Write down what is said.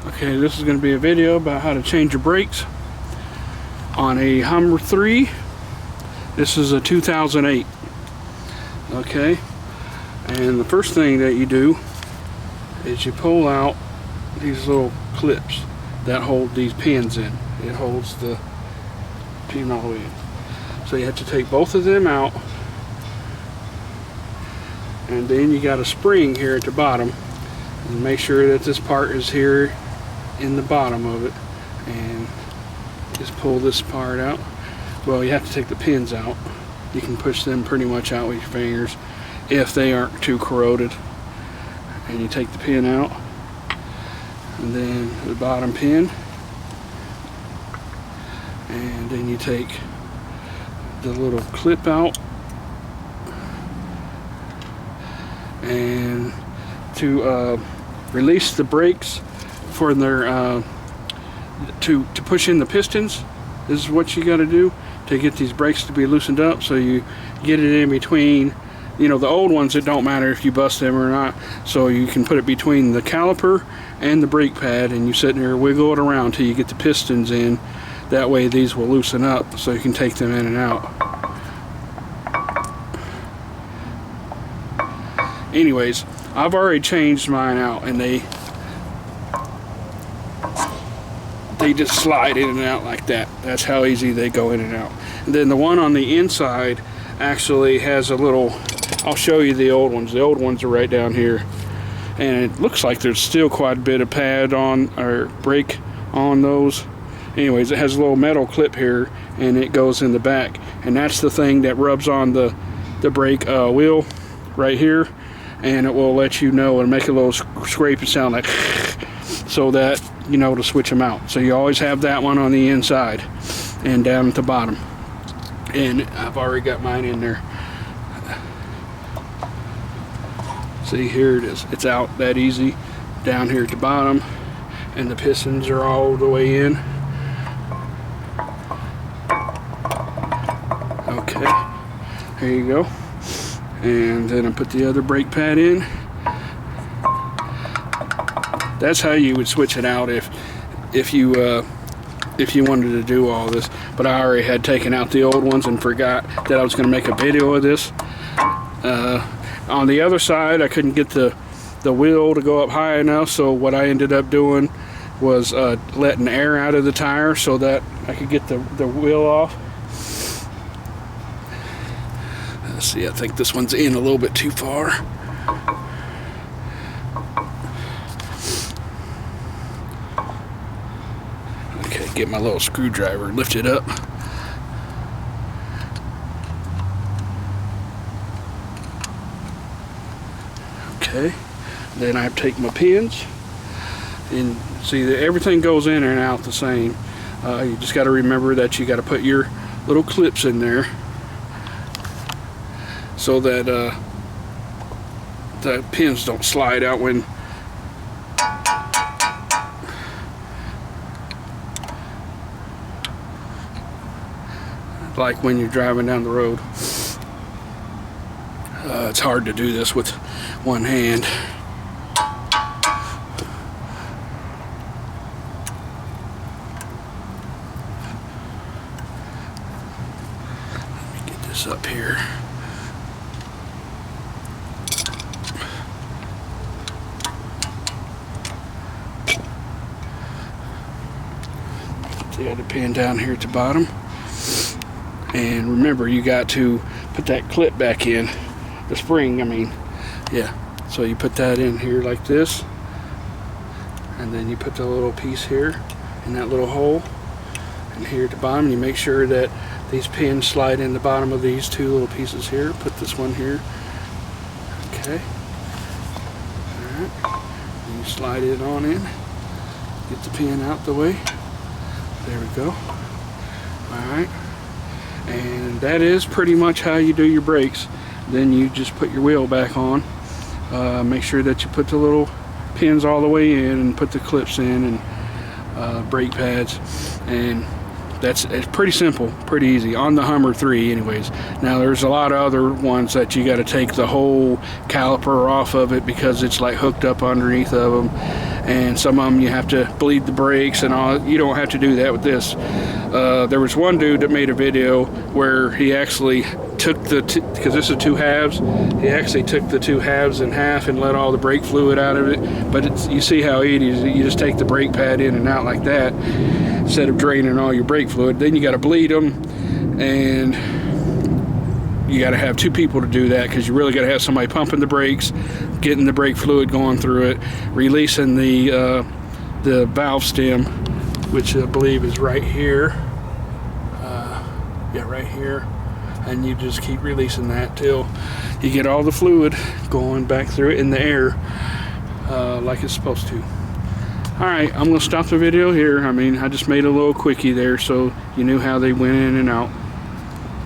Okay, this is going to be a video about how to change your brakes on a Hummer 3. This is a 2008. Okay, and the first thing that you do is you pull out these little clips that hold these pins in. It holds the pin all the way in. So you have to take both of them out, and then you got a spring here at the bottom, and make sure that this part is here in the bottom of it, and just pull this part out. Well, you have to take the pins out. You can push them pretty much out with your fingers if they aren't too corroded. And you take the pin out, and then the bottom pin, and then you take the little clip out, and to release the brakes for their to push in the pistons, this is what you got to do to get these brakes to be loosened up. So you get it in between, you know, the old ones, it don't matter if you bust them or not, so you can put it between the caliper and the brake pad, and you sit there and wiggle it around till you get the pistons in. That way these will loosen up so you can take them in and out. Anyways, I've already changed mine out, and they just slide in and out like that. That's how easy they go in and out. And then the one on the inside actually has a little, I'll show you the old ones. The old ones are right down here, and it looks like there's still quite a bit of pad on, or brake on those. Anyways, it has a little metal clip here, and it goes in the back, and that's the thing that rubs on the brake wheel right here, and it will let you know and make a little scraping sound like so that you know to switch them out. So you always have that one on the inside and down at the bottom, and I've already got mine in there. See, here it is. It's out that easy down here at the bottom, and the pistons are all the way in. Okay, there you go. And then I put the other brake pad in. That's how you would switch it out if you wanted to do all this. But I already had taken out the old ones and forgot that I was going to make a video of this. On the other side, I couldn't get the wheel to go up high enough, so what I ended up doing was letting air out of the tire so that I could get the wheel off. Let's see, I think this one's in a little bit too far. Okay, get my little screwdriver, lift it up. Okay, then I take my pins, and see that everything goes in and out the same. You just got to remember that you got to put your little clips in there so that the pins don't slide out when like when you're driving down the road. It's hard to do this with one hand. Let me get this up here. Put the other pin down here at the bottom. And remember, you got to put that clip back in. The spring, I mean, yeah. So you put that in here like this, and then you put the little piece here in that little hole, and here at the bottom you make sure that these pins slide in the bottom of these two little pieces here. Put this one here. Okay. Alright. And you slide it on in. Get the pin out the way. There we go. Alright. And that is pretty much how you do your brakes. Then you just put your wheel back on. Make sure that you put the little pins all the way in, and put the clips in, and brake pads, and it's pretty simple, pretty easy on the Hummer 3 anyways. Now there's a lot of other ones that you got to take the whole caliper off of it because it's like hooked up underneath of them, and some of them you have to bleed the brakes and all. You don't have to do that with this. There was one dude that made a video where he actually took because this is 2 halves, he actually took the 2 halves in half and let all the brake fluid out of it. But you see how easy it is. You just take the brake pad in and out like that instead of draining all your brake fluid. Then you got to bleed them, and you got to have 2 people to do that, because you really got to have somebody pumping the brakes, getting the brake fluid going through it, releasing the valve stem, which I believe is right here. Yeah, right here. And you just keep releasing that till you get all the fluid going back through it in the air like it's supposed to. Alright, I'm going to stop the video here. I mean, I just made a little quickie there so you knew how they went in and out.